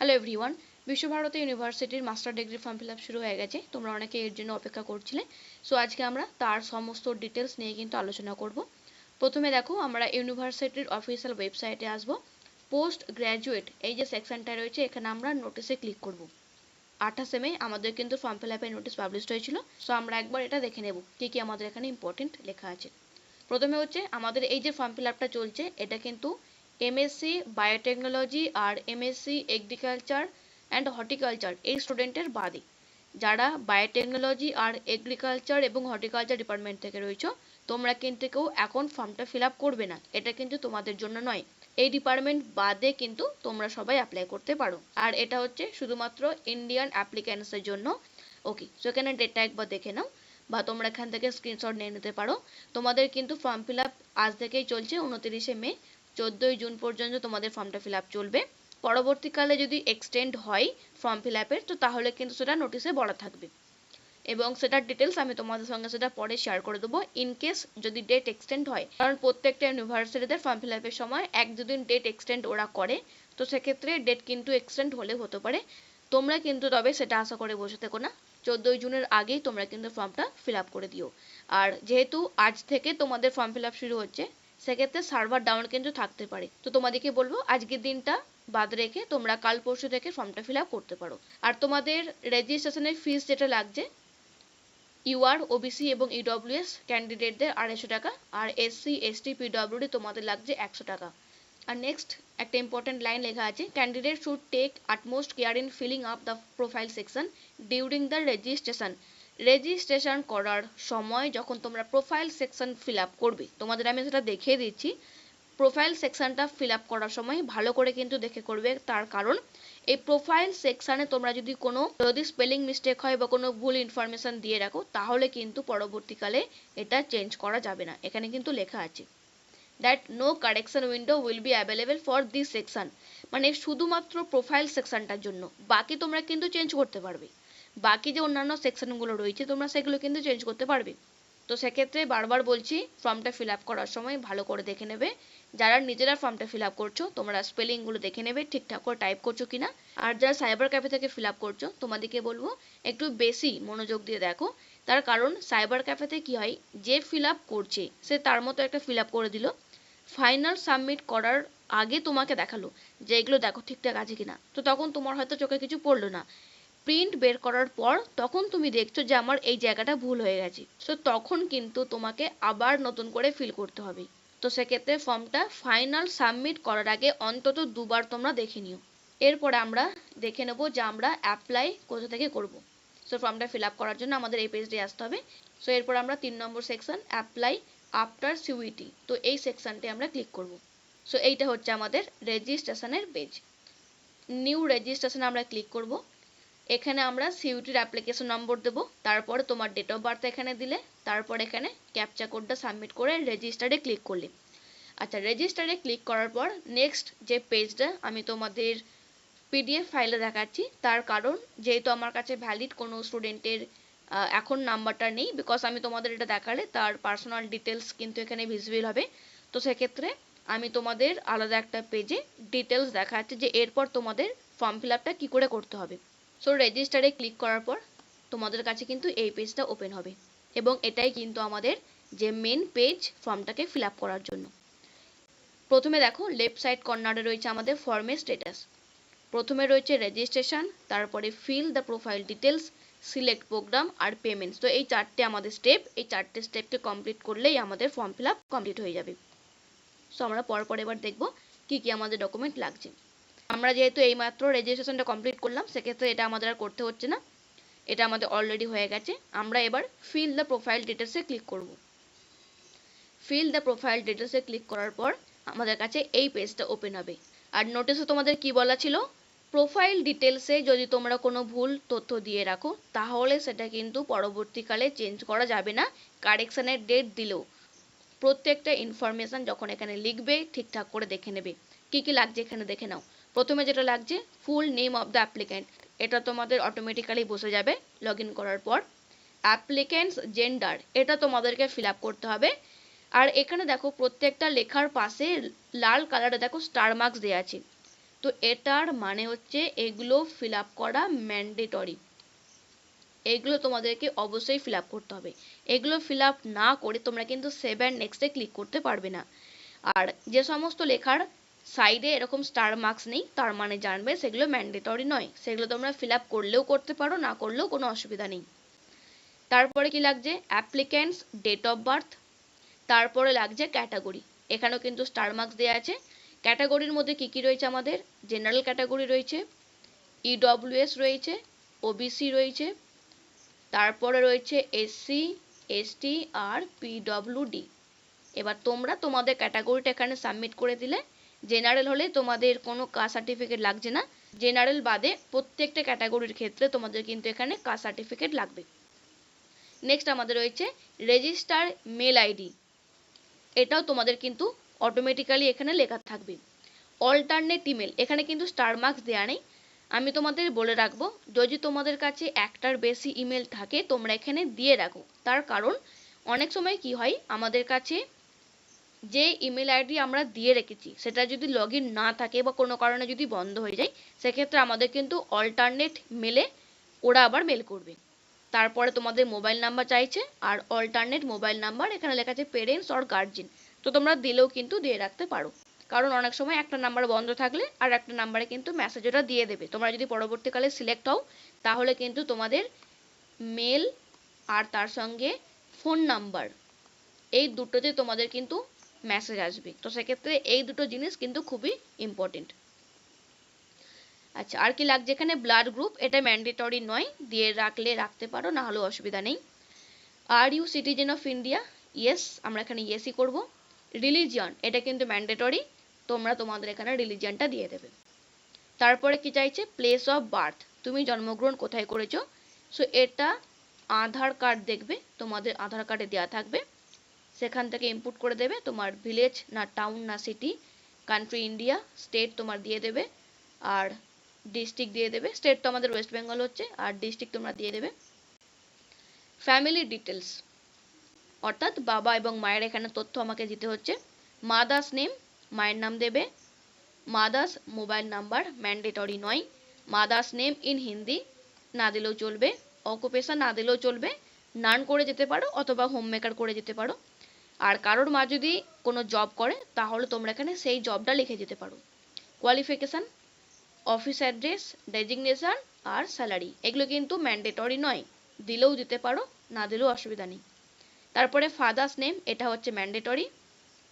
Hello everyone, Visva Bharati ইউনিভার্সিটির master degree form fill up শুরু হয়ে গেছে। তোমরা অনেকে এর জন্য অপেক্ষা করছিলে। সো আজকে আমরা তার সমস্ত ডিটেলস নিয়ে কিন্তু আলোচনা করব। প্রথমে দেখো, আমরা ইউনিভার্সিটির অফিসিয়াল ওয়েবসাইটে আসব। পোস্ট গ্র্যাজুয়েট এই যে সেকশনটা রয়েছে, এখানে আমরা নোটিসে ক্লিক করব। 28 মে আমাদের কিন্তু ফর্ম ফিল আপের নোটিস পাবলিশ হয়েছিল। সো আমরা একবার এটা দেখে নেব কি কি আমাদের এখানে ইম্পর্টেন্ট লেখা আছে। প্রথমে হচ্ছে আমাদের এই যে ফর্ম ফিল আপটা চলছে, এটা কিন্তু এমএসসি বায়োটেকনোলজি আর এমএসসি এগ্রিকালচার অ্যান্ড হর্টিকালচার এই স্টুডেন্টের বাদে যারা বায়োটেকনোলজি আর এগ্রিকালচার এবং হর্টিকালচার ডিপার্টমেন্ট থেকে রয়েছে, তোমরা কিন্তু কেউ এখন ফর্মটা ফিল আপ করবে না। এটা কিন্তু তোমাদের জন্য নয়। এই ডিপার্টমেন্ট বাদে কিন্তু তোমরা সবাই অ্যাপ্লাই করতে পারো। আর এটা হচ্ছে শুধুমাত্র ইন্ডিয়ান অ্যাপ্লিক্যান্টসের জন্য। ওকে, সো এখানে ডেটটা একবার দেখে নাও, বা তোমরা এখান থেকে স্ক্রিনশট নিয়ে নিতে পারো। তোমাদের কিন্তু ফর্ম ফিল আপ আজ থেকেই চলছে, 29 মে, 14 জুন পর্যন্ত তোমাদের ফর্মটা ফিল আপ চলবে। পরবর্তীকালে যদি এক্সটেন্ড হয় ফর্ম ফিল আপের, তো তাহলে কিন্তু সেটা নোটিশে বলা থাকবে এবং সেটার ডিটেলস আমি তোমাদের সঙ্গে সেটা পরে শেয়ার করে দেবো ইন কেস যদি ডেট এক্সটেন্ড হয়। কারণ প্রত্যেকটা ইউনিভার্সিটিতে ফর্ম ফিল আপের সময় এক দুদিন ডেট এক্সটেন্ড ওরা করে, তো সেক্ষেত্রে ডেট কিন্তু এক্সটেন্ড হলেও হতে পারে। তোমরা কিন্তু তবে সেটা আশা করে বসে থেকো না, 14 জুনের আগেই তোমরা কিন্তু ফর্মটা ফিল আপ করে দিও। আর যেহেতু আজ থেকে তোমাদের ফর্ম ফিল আপ শুরু হচ্ছে, সেক্ষেত্রে সার্ভার ডাউন কিন্তু থাকতে পারে। তো তোমাদেরকে বলবো আজকের দিনটা বাদ রেখে তোমরা কাল পরশু থেকে ফর্মটা ফিল আপ করতে পারো। আর তোমাদের রেজিস্ট্রেশনের ফিস যেটা লাগছে, ইউআর, ওবিসি এবং ইডব্লিউএস ক্যান্ডিডেটদের 250 টাকা, আর এসসি এসটি পিডব্লিউডি তোমাদের লাগছে 100 টাকা। আর নেক্সট একটা ইম্পর্টেন্ট লাইন লেখা আছে, candidate should take utmost care in filling up the profile section during the registration. Registration করার সময় যখন তোমরা প্রোফাইল সেকশন ফিল আপ করবে, তোমাদের আমি সেটা দেখিয়ে দিচ্ছি। প্রোফাইল সেকশনটা ফিল আপ করার সময় ভালো করে কিন্তু দেখে করবে, তার কারণ এই প্রোফাইল সেকশনে তোমরা যদি স্পেলিং মিস্টেক হয় বা কোনো ভুল ইনফরমেশন দিয়ে রাখো, তাহলে কিন্তু পরবর্তীকালে এটা চেঞ্জ করা যাবে না। এখানে কিন্তু লেখা আছে that no correction window will be available for this section, মানে শুধুমাত্র প্রোফাইল সেকশনটার জন্য। বাকি তোমরা কিন্তু চেঞ্জ করতে পারবে, বাকি যে অন্যান্য সেকশনগুলো রয়েছে তোমরা সেগুলো কিন্তু চেঞ্জ করতে পারবে। তো সেক্ষেত্রে বারবার বলছি, ফর্মটা ফিল আপ করার সময় ভালো করে দেখে নেবে। যারা নিজেরা ফর্মটা ফিল আপ করছো, তোমরা স্পেলিংগুলো দেখে নেবে ঠিকঠাক করে টাইপ করছো কিনা। আর যারা সাইবার ক্যাফে থেকে ফিল আপ করছো, তোমাদেরকে বলবো একটু বেশি মনোযোগ দিয়ে দেখো। তার কারণ সাইবার ক্যাফেতে কি হয়, যে ফিল আপ করছে সে তার মতো একটা ফিল আপ করে দিল, ফাইনাল সাবমিট করার আগে তোমাকে দেখালো যে এগুলো দেখো ঠিকঠাক আছে কিনা। তো তখন তোমার হয়তো চোখে কিছু পড়লো না, প্রিন্ট বের করার পর তখন তুমি দেখছো যে আমার এই জায়গাটা ভুল হয়ে গেছে। সো তখন কিন্তু তোমাকে আবার নতুন করে ফিল করতে হবে। তো সেক্ষেত্রে ফর্মটা ফাইনাল সাবমিট করার আগে অন্তত দুবার তোমরা দেখে নিও। এরপরে আমরা দেখে নেবো যে আমরা অ্যাপ্লাই কোথা থেকে করব। সো ফর্মটা ফিল আপ করার জন্য আমাদের এই পেজে আসতে হবে। সো এরপর আমরা 3 নম্বর সেকশন, অ্যাপ্লাই আফটার সিউইটি, তো এই সেকশনটি আমরা ক্লিক করব। সো এইটা হচ্ছে আমাদের রেজিস্ট্রেশনের পেজ। নিউ রেজিস্ট্রেশন আমরা ক্লিক করব। এখানে আমরা সিইউটির অ্যাপ্লিকেশন নম্বর দেব, তারপরে তোমার ডেট অফ বার্থ এখানে দিলে, তারপর এখানে ক্যাপচা কোডটা সাবমিট করে রেজিস্টারে ক্লিক করলে। আচ্ছা, রেজিস্টারে ক্লিক করার পর নেক্সট যে পেজটা আমি তোমাদের পিডিএফ ফাইলে দেখাচ্ছি, তার কারণ যেহেতু আমার কাছে ভ্যালিড কোনো স্টুডেন্টের এখন নাম্বারটা নেই, বিকজ আমি তোমাদের এটা দেখালে তার পার্সোনাল ডিটেলস কিন্তু এখানে ভিজিবল হবে। তো সেক্ষেত্রে আমি তোমাদের আলাদা একটা পেজে ডিটেলস দেখাচ্ছি যে এরপর তোমাদের ফর্ম ফিল আপটা কী করে করতে হবে। সো রেজিস্টারে ক্লিক করার পর তোমাদের কাছে কিন্তু এই পেজটা ওপেন হবে এবং এটাই কিন্তু আমাদের যে মেন পেজ ফর্মটাকে ফিল আপ করার জন্য। প্রথমে দেখো লেফট সাইড কর্নারে রয়েছে আমাদের ফর্মের স্ট্যাটাস। প্রথমে রয়েছে রেজিস্ট্রেশন, তারপরে fill the profile details, select programme আর পেমেন্টস। তো এই চারটে আমাদের স্টেপ, এই চারটে স্টেপকে কমপ্লিট করলেই আমাদের ফর্ম ফিল আপ কমপ্লিট হয়ে যাবে। সো আমরা পরপর এবার দেখবো কি কি আমাদের ডকুমেন্ট লাগছে। আমরা যেহেতু এইমাত্র রেজিস্ট্রেশনটা কমপ্লিট করলাম, সেক্ষেত্রে এটা আমাদের আর করতে হচ্ছে না, এটা আমাদের অলরেডি হয়ে গেছে। আমরা এবার ফিল দ্য প্রোফাইল ডিটেলসে ক্লিক করব। ফিল দ্য প্রোফাইল ডিটেলসে ক্লিক করার পর আমাদের কাছে এই পেজটা ওপেন হবে। আর নোটিসে তোমাদের কি বলা ছিল, প্রোফাইল ডিটেলসে যদি তোমরা কোনো ভুল তথ্য দিয়ে রাখো, তাহলে সেটা কিন্তু পরবর্তীকালে চেঞ্জ করা যাবে না। কারেকশনের ডেট দিলেও প্রত্যেকটা ইনফরমেশন যখন এখানে লিখবে ঠিকঠাক করে দেখে নেবে। কি কি লাগছে এখানে দেখে নাও। প্রথমে যেটা লাগছে, full name of the applicant, এটা তোমাদের অটোমেটিক্যালি বসে যাবে লগ ইন করার পর। অ্যাপ্লিক্যান্টস জেন্ডার, এটা তোমাদেরকে ফিল আপ করতে হবে। আর এখানে দেখো প্রত্যেকটা লেখার পাশে লাল কালারে দেখো স্টার মার্কস দেওয়া আছে, তো এটার মানে হচ্ছে এগুলো ফিল আপ করা ম্যান্ডেটরি, এগুলো তোমাদেরকে অবশ্যই ফিল আপ করতে হবে। এগুলো ফিল আপ না করে তোমরা কিন্তু সেভ অ্যান্ড নেক্সটে ক্লিক করতে পারবে না। আর যে সমস্ত লেখার সাইডে এরকম স্টার মার্কস নেই তার মানে জানবে সেগুলো ম্যান্ডেটরি নয়, সেগুলো তোমরা ফিল আপ করলেও করতে পারো, না করলেও কোনো অসুবিধা নেই। তারপরে কি লাগছে, অ্যাপ্লিক্যান্টস ডেট অফ বার্থ, তারপরে লাগছে ক্যাটাগরি, এখানেও কিন্তু স্টার মার্কস দেওয়া আছে। ক্যাটাগরির মধ্যে কি কি রয়েছে, আমাদের জেনারেল ক্যাটাগরি রয়েছে, ইডব্লিউএস রয়েছে, ওবিসি রয়েছে, তারপরে রয়েছে এসসি, এসটি আর পিডব্লিউডি। এবার তোমরা তোমাদের ক্যাটাগরিটা এখানে সাবমিট করে দিলে, জেনারেল হলে তোমাদের কোনো কাস্ট সার্টিফিকেট লাগছে না, জেনারেল বাদে প্রত্যেকটা ক্যাটাগরির ক্ষেত্রে তোমাদের কিন্তু এখানে কাস্ট সার্টিফিকেট লাগবে। নেক্সট আমাদের রয়েছে রেজিস্টার মেল আইডি, এটাও তোমাদের কিন্তু অটোমেটিক্যালি এখানে লেখা থাকবে। অল্টারনেট ইমেল, এখানে কিন্তু স্টার মার্কস দেওয়া নেই, আমি তোমাদের বলে রাখবো যদি তোমাদের কাছে একটার বেশি ইমেল থাকে তোমরা এখানে দিয়ে রাখো। তার কারণ অনেক সময় কি হয়, আমাদের কাছে যে ইমেল আইডি আমরা দিয়ে রেখেছি সেটা যদি লগ ইন না থাকে বা কোনো কারণে যদি বন্ধ হয়ে যায়, সেক্ষেত্রে আমাদের কিন্তু অল্টারনেট মেলে ওরা আবার মেল করবে। তারপরে তোমাদের মোবাইল নাম্বার চাইছে, আর অল্টারনেট মোবাইল নাম্বার এখানে লেখা আছে পেরেন্টস অর গার্জিয়ান, তো তোমরা দিলেও কিন্তু দিয়ে রাখতে পারো। কারণ অনেক সময় একটা নাম্বার বন্ধ থাকলে আর একটা নাম্বারে কিন্তু মেসেজ ওটা দিয়ে দেবে, তোমরা যদি পরবর্তীকালে সিলেক্ট হও তাহলে কিন্তু তোমাদের মেল আর তার সঙ্গে ফোন নাম্বার এই দুটোতে তোমাদের কিন্তু মেসেজ আসবে, তো সেক্ষেত্রে এই দুটো জিনিস কিন্তু খুবই ইম্পর্টেন্ট। আচ্ছা, আর কি লাগছে এখানে, ব্লাড গ্রুপ, এটা ম্যান্ডেটরি নয়, দিয়ে রাখলে রাখতে পারো, না হলেও অসুবিধা নেই। Are you citizen of India, yes, আমরা এখানে ইয়েসই করব। রিলিজিয়ন, এটা কিন্তু ম্যান্ডেটরি, তোমরা তোমাদের এখানে রিলিজিয়নটা দিয়ে দেবে। তারপরে কি চাইছে, প্লেস অফ বার্থ, তুমি জন্মগ্রহণ কোথায় করেছো, সো এটা আধার কার্ড দেখবে, তোমাদের আধার কার্ডে দেওয়া থাকবে, সেখান থেকে ইনপুট করে দেবে, তোমার ভিলেজ না টাউন না সিটি, কান্ট্রি ইন্ডিয়া, স্টেট তোমার দিয়ে দেবে, আর ডিস্ট্রিক্ট দিয়ে দেবে, স্টেট তো আমাদের ওয়েস্ট বেঙ্গল হচ্ছে, আর ডিস্ট্রিক্ট তোমরা দিয়ে দেবে। ফ্যামিলি ডিটেলস, অর্থাৎ বাবা এবং মায়ের এখানে তথ্য আমাকে দিতে হচ্ছে। মাদার্স নেম, মায়ের নাম দেবে। মাদার্স মোবাইল নাম্বার ম্যান্ডেটরি নয়। মাদার্স নেম ইন হিন্দি না দিলেও চলবে। অকুপেশন না দিলেও চলবে, নান করে যেতে পারো অথবা হোম মেকার করে যেতে পারো। আর কারোর মা যদি কোনো জব করে তাহলে তোমরা এখানে সেই জবটা লিখে যেতে পারো। কোয়ালিফিকেশান, অফিস অ্যাড্রেস, ডেজিগনেশন আর স্যালারি, এগুলো কিন্তু ম্যান্ডেটরি নয়, দিলেও দিতে পারো, না দিলেও অসুবিধা নেই। তারপরে ফাদার্স নেম, এটা হচ্ছে ম্যান্ডেটরি,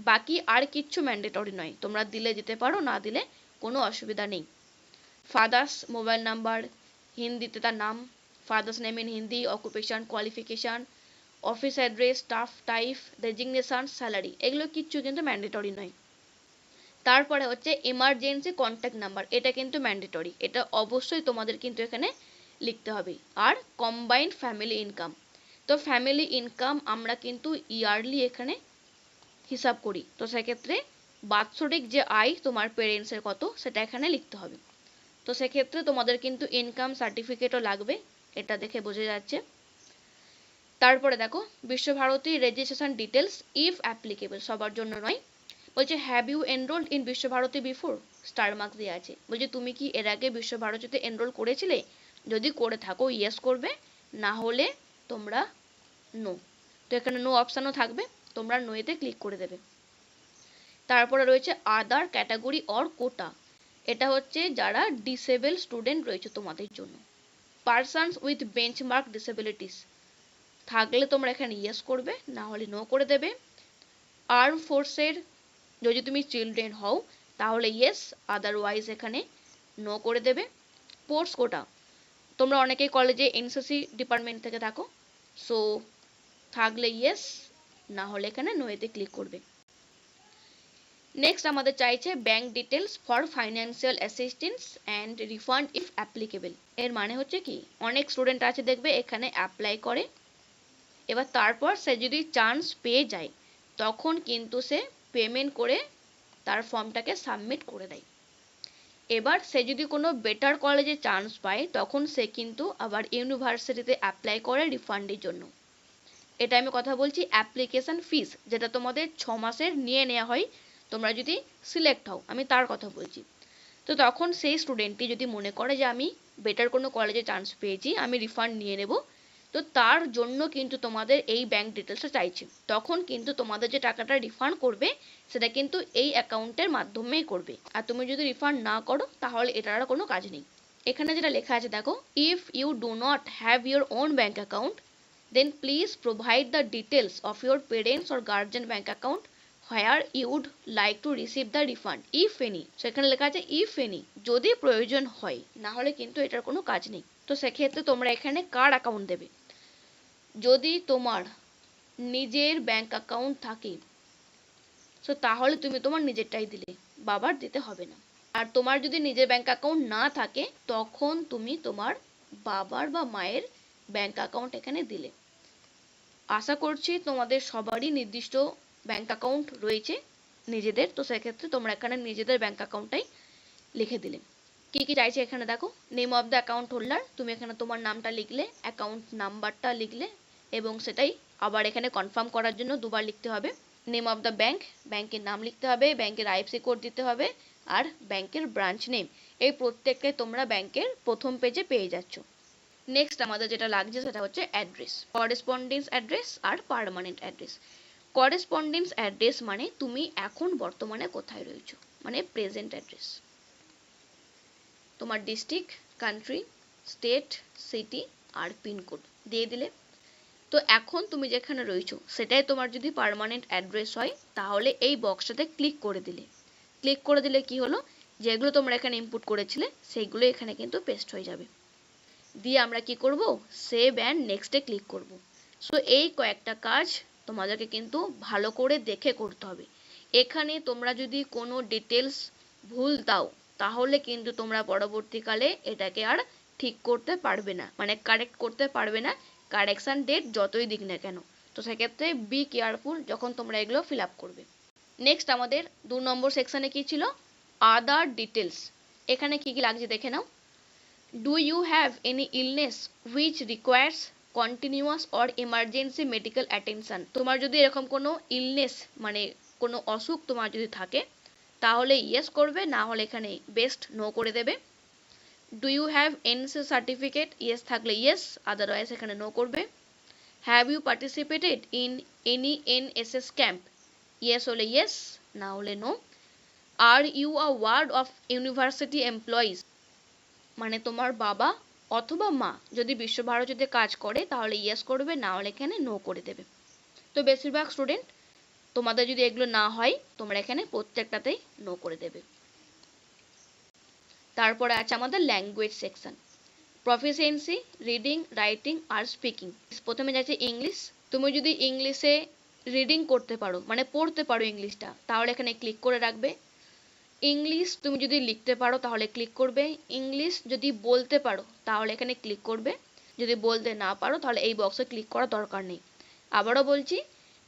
বাকি আর কিচ্ছু ম্যান্ডেটরি নয়, তোমরা দিলে দিতে পারো, না দিলে কোনো অসুবিধা নেই। ফাদার্স মোবাইল নাম্বার, হিন্দিতে তার নাম, father's name in Hindi, occupation, qualification, office address, staff type, designation, salary, এগুলো কিচ্ছু কিন্তু ম্যান্ডেটরি নয়। তারপরে হচ্ছে এমার্জেন্সি কন্ট্যাক্ট নাম্বার, এটা কিন্তু ম্যান্ডেটরি, এটা অবশ্যই তোমাদের কিন্তু এখানে লিখতে হবে। আর কম্বাইন্ড ফ্যামিলি ইনকাম, তো ফ্যামিলি ইনকাম আমরা কিন্তু ইয়ারলি এখানে হিসাব করি, তো সেক্ষেত্রে বাৎসরিক যে আয় তোমার পেরেন্টসের কত সেটা এখানে লিখতে হবে, তো সেক্ষেত্রে তোমাদের কিন্তু ইনকাম সার্টিফিকেটও লাগবে, এটা দেখে বোঝা যাচ্ছে। তারপরে দেখো Visva Bharati registration details if applicable, সবার জন্য নয়, বলছে have you enrolled in Visva Bharati before, star marks দেওয়া আছে, বলছে তুমি কি এর আগে বিশ্বভারতীতে এনরোল করেছিলে, যদি করে থাকো ইয়েস করবে, না হলে তোমরা নো, তো এখানে নো অপশানও থাকবে, তোমরা নোয়েতে ক্লিক করে দেবে। তারপরে রয়েছে আদার ক্যাটাগরি অর কোটা, এটা হচ্ছে যারা ডিসেবল স্টুডেন্ট রয়েছে তোমাদের জন্য। পারসনস উইথ বেঞ্চমার্ক ডিসেবিলিটিস, থাকলে তোমরা এখানে ইয়েস করবে, না হলে নো করে দেবে। আর্ম ফোর্সের যদি তুমি চিলড্রেন হও তাহলে ইয়েস, আদারওয়াইজ এখানে নো করে দেবে। স্পোর্টস কোটা, তোমরা অনেকেই কলেজে এনসিসি ডিপার্টমেন্ট থেকে থাকো, সো থাকলে ইয়েস, না হলে এখানে নোয়েতে ক্লিক করবে। নেক্সট আমাদের চাইছে bank details for financial assistance and refund if applicable, এর মানে হচ্ছে কি, অনেক স্টুডেন্ট আছে দেখবে এখানে অ্যাপ্লাই করে, এবার তারপর সে যদি চান্স পেয়ে যায় তখন কিন্তু সে পেমেন্ট করে তার ফর্মটাকে সাবমিট করে দেয়। এবার সে যদি কোনো বেটার কলেজে চান্স পায় তখন সে কিন্তু আবার ইউনিভার্সিটিতে অ্যাপ্লাই করে রিফান্ডের জন্য। এটা আমি কথা বলছি অ্যাপ্লিকেশন ফিস, যেটা তোমাদের 6 মাসের নিয়ে নেওয়া হয় তোমরা যদি সিলেক্ট হও, আমি তার কথা বলছি। তো তো তখন সেই স্টুডেন্টটি যদি মনে করে যে আমি বেটার কোনো কলেজে চান্স পেয়েছি, আমি রিফান্ড নিয়ে নেব, তো তার জন্য কিন্তু তোমাদের এই ব্যাংক ডিটেলসটা চাইছে। তখন কিন্তু তোমাদের যে টাকাটা রিফান্ড করবে সেটা কিন্তু এই অ্যাকাউন্টের মাধ্যমেই করবে। আর তুমি যদি রিফান্ড না করো তাহলে এটার আর কোনো কাজ নেই। এখানে যেটা লেখা আছে দেখো, if you do not have your own bank account then please provide the details of your parents or guardian bank account where you would like to receive the refund if any. সেখানে লেখা আছে if any, যদি প্রয়োজন হয়, না হলে কিন্তু এটার কোনো কাজ নেই। তো সেক্ষেত্রে তোমরা এখানে কার অ্যাকাউন্ট দেবে? যদি তোমার নিজের ব্যাংক অ্যাকাউন্ট থাকে তো তাহলে তুমি তোমার নিজেরটাই দিলে, বাবার দিতে হবে না। আর তোমার যদি নিজের ব্যাংক অ্যাকাউন্ট না থাকে তখন তুমি তোমার বাবার বা মায়ের ব্যাংক অ্যাকাউন্ট এখানে দিলে। আশা করছি তোমাদের সবারই নির্দিষ্ট ব্যাংক অ্যাকাউন্ট রয়েছে নিজেদের, তো সেক্ষেত্রে তোমরা এখানে নিজেদের ব্যাংক অ্যাকাউন্টটাই লিখে দিলে। কি কি চাইছে এখানে দেখো, name of the account holder, তুমি এখানে তোমার নামটা লিখলে, অ্যাকাউন্ট নাম্বারটা লিখলে এবং সেটাই আবার এখানে কনফার্ম করার জন্য দুবার লিখতে হবে। নেম অফ দ্য ব্যাংক, ব্যাংকের নাম লিখতে হবে, ব্যাংকের আইএফএসসি কোড দিতে হবে, আর ব্যাংকের ব্রাঞ্চ নেম। এই প্রত্যেকটাই তোমরা ব্যাংকের প্রথম পেজে পেয়ে যাচ্ছ। নেক্সট আমাদের যেটা লাগছে সেটা হচ্ছে অ্যাড্রেস, করেসপন্ডেন্স অ্যাড্রেস আর পার্মানেন্ট অ্যাড্রেস। করেসপন্ডেন্স অ্যাড্রেস মানে তুমি এখন বর্তমানে কোথায় রয়েছো, মানে প্রেজেন্ট অ্যাড্রেস। তোমার ডিস্ট্রিক্ট, কান্ট্রি, স্টেট, সিটি আর পিনকোড দিয়ে দিলে। তো এখন তুমি যেখানে রয়েছো সেটাই তোমার যদি পার্মানেন্ট অ্যাড্রেস হয় তাহলে এই বক্সটাতে ক্লিক করে দিলে। ক্লিক করে দিলে কি হলো, যেগুলো তোমরা এখানে ইনপুট করেছিলে সেইগুলো এখানে কিন্তু পেস্ট হয়ে যাবে। দিয়ে আমরা কি করব, সেভ অ্যান্ড নেক্সটে ক্লিক করব। সো এই কয়েকটা কাজ তোমাদেরকে কিন্তু ভালো করে দেখে করতে হবে। এখানে তোমরা যদি কোনো ডিটেলস ভুল দাও তাহলে কিন্তু তোমরা পরবর্তীকালে এটাকে আর ঠিক করতে পারবে না, মানে কারেক্ট করতে পারবে না, কারেকশন ডেট যতই দিক না কেন। তো সেক্ষেত্রে বি কেয়ারফুল যখন তোমরা এগুলো ফিল আপ করবে। নেক্সট আমাদের 2 নম্বর সেকশনে কি ছিল, আদার ডিটেলস। এখানে কি কি লাগছে দেখে নাও। Do you have any illness which requires continuous or emergency medical attention. তোমার যদি এরকম কোনো ইলনেস মানে কোনো অসুখ তোমার যদি থাকে তাহলে ইয়েস করবে, না হলে এখানে বেস্ট নো করে দেবে। Do you have NSS certificate, yes থাকলে ইয়েস, আদারওয়াইজ এখানে নো করবে। Have you participated in any NSS camp, yes হলে ইয়েস, না হলে no. Are you a ward of university employees, মানে তোমার বাবা অথবা মা যদি বিশ্বভারতীতে কাজ করে তাহলে ইয়েস করবে, না হলে এখানে নো করে দেবে। তো বেশিরভাগ স্টুডেন্ট তোমাদের যদি এগুলো না হয় তোমরা এখানে প্রত্যেকটাতেই নো করে দেবে। তারপরে আছে আমাদের language section, proficiency, reading, writing আর স্পিকিং। প্রথমে যাচ্ছে ইংলিশ। তুমি যদি ইংলিশে রিডিং করতে পারো মানে পড়তে পারো ইংলিশটা তাহলে এখানে ক্লিক করে রাখবে। ইংলিশ তুমি যদি লিখতে পারো তাহলে ক্লিক করবে। ইংলিশ যদি বলতে পারো তাহলে এখানে ক্লিক করবে। যদি বলতে না পারো তাহলে এই বক্সে ক্লিক করার দরকার নেই। আবারও বলছি,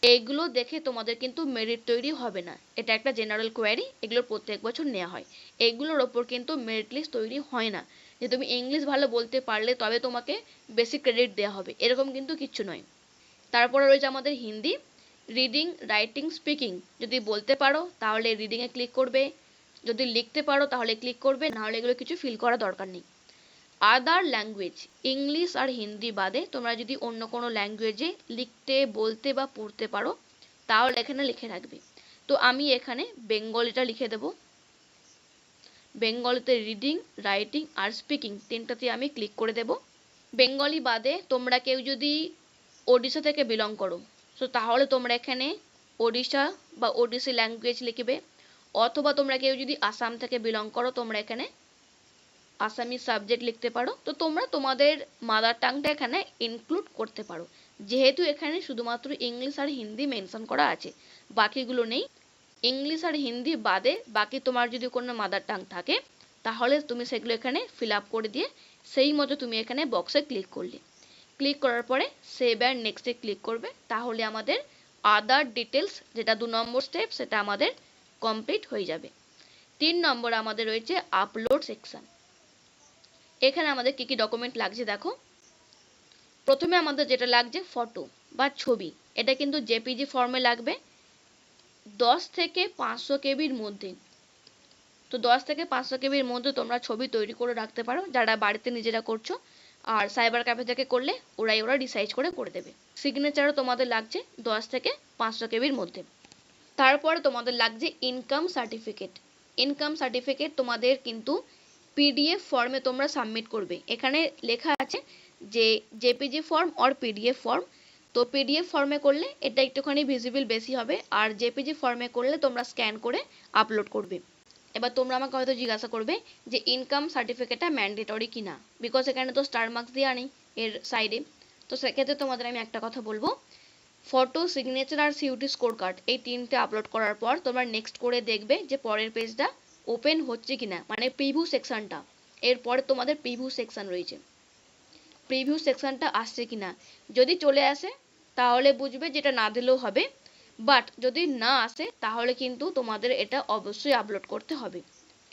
এইগুলো দেখে তোমাদের কিন্তু মেরিট তৈরি হবে না, এটা একটা জেনারেল কোয়ারি, এগুলো প্রত্যেক বছর নেওয়া হয়। এইগুলোর ওপর কিন্তু মেরিট লিস্ট তৈরি হয় না যে তুমি ইংলিশ ভালো বলতে পারলে তবে তোমাকে বেশি ক্রেডিট দেওয়া হবে, এরকম কিন্তু কিচ্ছু নয়। তারপরে রয়েছে আমাদের হিন্দি, রিডিং, রাইটিং, স্পিকিং। যদি বলতে পারো তাহলে রিডিংয়ে ক্লিক করবে, যদি লিখতে পারো তাহলে ক্লিক করবে, নাহলে এগুলো কিছু ফিল করা দরকার নেই। আদার ল্যাঙ্গুয়েজ, ইংলিশ আর হিন্দি বাদে তোমরা যদি অন্য কোনো ল্যাঙ্গুয়েজে লিখতে, বলতে বা পড়তে পারো তাহলে এখানে লিখে রাখবে। তো আমি এখানে বেঙ্গলিটা লিখে দেব। বেঙ্গলিতে রিডিং, রাইটিং আর স্পিকিং তিনটাতে আমি ক্লিক করে দেব। বেঙ্গলি বাদে তোমরা কেউ যদি ওড়িশা থেকে বিলং করো তো তাহলে তোমরা এখানে ওড়িশা বা ওডিসি ল্যাঙ্গুয়েজ লিখবে, অথবা তোমরা কেউ যদি আসাম থেকে বিলং করো তোমরা এখানে আসামি সাবজেক্ট লিখতে পারো। তো তোমরা তোমাদের মাদার টাংটা এখানে ইনক্লুড করতে পারো, যেহেতু এখানে শুধুমাত্র ইংলিশ আর হিন্দি মেনশন করা আছে, বাকিগুলো নেই। ইংলিশ আর হিন্দি বাদে বাকি তোমার যদি কোনো মাদার টাং থাকে তাহলে তুমি সেগুলো এখানে ফিল আপ করে দিয়ে সেই মতো তুমি এখানে বক্সে ক্লিক করলে। ক্লিক করার পরে সেভ অ্যান্ড নেক্সটে ক্লিক করবে, তাহলে আমাদের আদার ডিটেলস যেটা 2 নম্বর স্টেপ সেটা আমাদের কমপ্লিট হয়ে যাবে। 3 নম্বর আমাদের রয়েছে আপলোড সেকশন। এখানে আমাদের কি কি ডকুমেন্ট লাগছে দেখো। প্রথমে আমাদের যেটা লাগছে ফটো বা ছবি, এটা কিন্তু জেপিজি ফর্মে লাগবে 10 থেকে 500 কেবির মধ্যে। তো 10 থেকে 500 কেবির মধ্যে তোমরা ছবি তৈরি করে রাখতে পারো, যারা বাড়িতে নিজেরা করছো। আর সাইবার ক্যাফে থেকে করলে ওরা রিসাইজ করে দেবে। সিগনেচারও তোমাদের লাগছে 10 থেকে 500 কেবির মধ্যে। তারপরে তোমাদের লাগছে ইনকাম সার্টিফিকেট। ইনকাম সার্টিফিকেট তোমাদের কিন্তু পিডিএফ ফর্মে তোমরা সাবমিট করবে। এখানে লেখা আছে যে JPG form or PDF form. তো পিডিএফ ফর্মে করলে এটা একটুখানি ভিজিবল বেশি হবে, আর জেপিজি ফর্মে করলে তোমরা স্ক্যান করে আপলোড করবে। এবার তোমরা আমাকে হয়তো জিজ্ঞাসা করবে যে ইনকাম সার্টিফিকেটটা ম্যান্ডেটরি কিনা, বিকজ এখানে তো স্টার মার্কস দেওয়া নেই এর সাইডে। তো সেক্ষেত্রে তোমাদের আমি একটা কথা বলবো, ফটো, সিগনেচার আর সিইউটি স্কোর কার্ড এই তিনটে আপলোড করার পর তোমরা নেক্সট করে দেখবে যে পরের পেজটা ওপেন হচ্ছে কিনা, মানে প্রিভিউ সেকশনটা। এরপরে তোমাদের প্রিভিউ সেকশন রয়েছে, প্রিভিউ সেকশনটা আসছে কিনা। যদি চলে আসে তাহলে বুঝবে যেটা না দিলেও হবে, বাট যদি না আসে তাহলে কিন্তু তোমাদের এটা অবশ্যই আপলোড করতে হবে,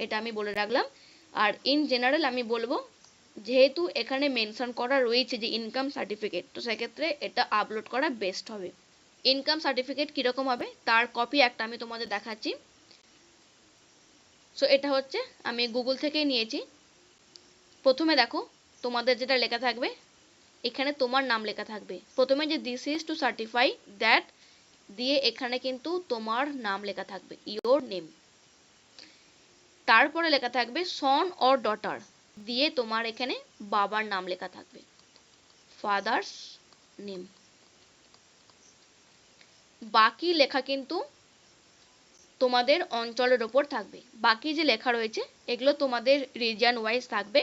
এটা আমি বলে রাখলাম। আর ইন জেনারেল আমি বলবো, যেহেতু এখানে মেনশন করা রয়েছে যে ইনকাম সার্টিফিকেট, তো সেক্ষেত্রে এটা আপলোড করা বেস্ট হবে। ইনকাম সার্টিফিকেট কিরকম হবে তার কপি একটা আমি তোমাদের দেখাচ্ছি। সো এটা হচ্ছে আমি গুগল থেকেই নিয়েছি। প্রথমে দেখো তোমাদের যেটা লেখা থাকবে, এখানে তোমার নাম লেখা থাকবে। প্রথমে যে this is to certify that দিয়ে এখানে কিন্তু তোমার নাম লেখা থাকবে, ইয়োর নেম। তারপরে লেখা থাকবে সন অর ডটার দিয়ে তোমার এখানে বাবার নাম লেখা থাকবে, ফাদার্স নেম। বাকি লেখা কিন্তু তোমাদের অঞ্চলের ওপর থাকবে। বাকি যে লেখা রয়েছে এগুলো তোমাদের রিজিয়ন ওয়াইজ থাকবে।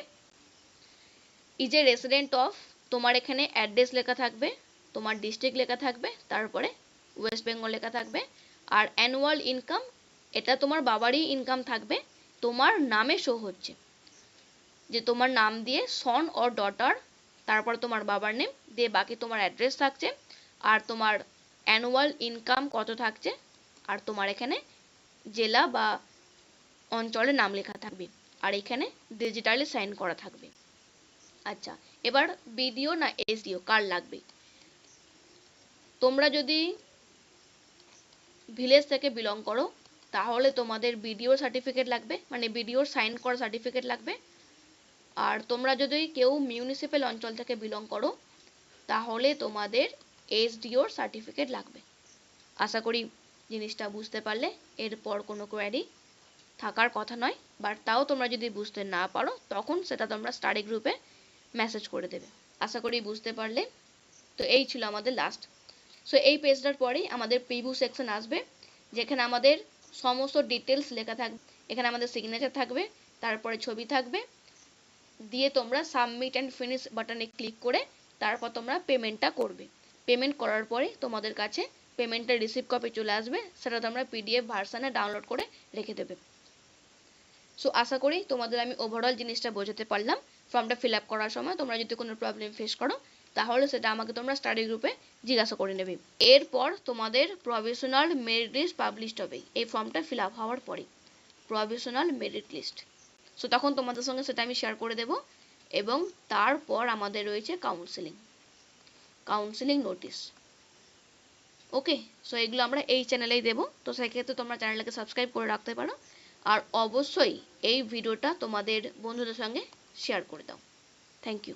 ইজ এ রেসিডেন্ট অফ, তোমার এখানে অ্যাড্রেস লেখা থাকবে, তোমার ডিস্ট্রিক্ট লেখা থাকবে, তারপরে ওয়েস্ট বেঙ্গল লেখা থাকবে। আর অ্যানুয়াল ইনকাম, এটা তোমার বাবারই ইনকাম থাকবে, তোমার নামে শো হচ্ছে যে তোমার নাম দিয়ে সন অর ডটার, তারপর তোমার বাবার নেম দিয়ে বাকি তোমার অ্যাড্রেস থাকছে, আর তোমার অ্যানুয়াল ইনকাম কত থাকছে, আর তোমার এখানে জেলা বা অঞ্চলের নাম লেখা থাকবে, আর এখানে ডিজিটালি সাইন করা থাকবে। আচ্ছা, এবার বিডিও না এসডিও কার লাগবে? তোমরা যদি ভিলেজ থেকে বিলং করো তাহলে তোমাদের বিডিও সার্টিফিকেট লাগবে, মানে বিডিওর সাইন করা সার্টিফিকেট লাগবে। আর তোমরা যদি কেউ মিউনিসিপ্যাল অঞ্চল থেকে বিলং করো তাহলে তোমাদের এসডিওর সার্টিফিকেট লাগবে। আশা করি জিনিসটা বুঝতে পারলে, এরপর কোনো কোয়ারি থাকার কথা নয়, বাট তাও তোমরা যদি বুঝতে না পারো তখন সেটা তোমরা স্টাডি গ্রুপে মেসেজ করে দেবে। আশা করি বুঝতে পারলে। তো এই ছিল আমাদের লাস্ট। সো এই পেজটার পরেই আমাদের প্রিভিউ সেকশন আসবে, যেখানে আমাদের সমস্ত ডিটেলস লেখা থাকবে। এখানে আমাদের সিগনেচার থাকবে, তারপরে ছবি থাকবে, দিয়ে তোমরা সাবমিট অ্যান্ড ফিনিশ বাটনে ক্লিক করে তারপর তোমরা পেমেন্টটা করবে। পেমেন্ট করার পরে তোমাদের কাছে পেমেন্টের রিসিভ কপি চলে আসবে, সেটা তোমরা পিডিএফ ভার্সনে ডাউনলোড করে রেখে দেবে। সো আশা করি তোমাদের আমি ওভারঅল জিনিসটা বোঝাতে পারলাম। ফর্মটা ফিল আপ করার সময় তোমরা যদি কোনো প্রবলেম ফেস করো তাহলে সেটা আমাকে তোমরা স্টাডি গ্রুপে জিজ্ঞাসা করে নেবে। এরপর তোমাদের প্রভিশনাল মেরিট লিস্ট পাবলিশড হবে এই ফর্মটা ফিল আপ হওয়ার পরে, প্রভিশনাল মেরিট লিস্ট। সো তখন তোমাদের সঙ্গে সেটা আমি শেয়ার করে দেব। এবং তারপর আমাদের রয়েছে কাউন্সিলিং নোটিশ। ওকে, সো এগুলো আমরা এই চ্যানেলেই দেবো, তো সেক্ষেত্রে তোমরা চ্যানেলটাকে সাবস্ক্রাইব করে রাখতে পারো। আর অবশ্যই এই ভিডিওটা তোমাদের বন্ধুদের সঙ্গে শেয়ার করে দাও। Thank you.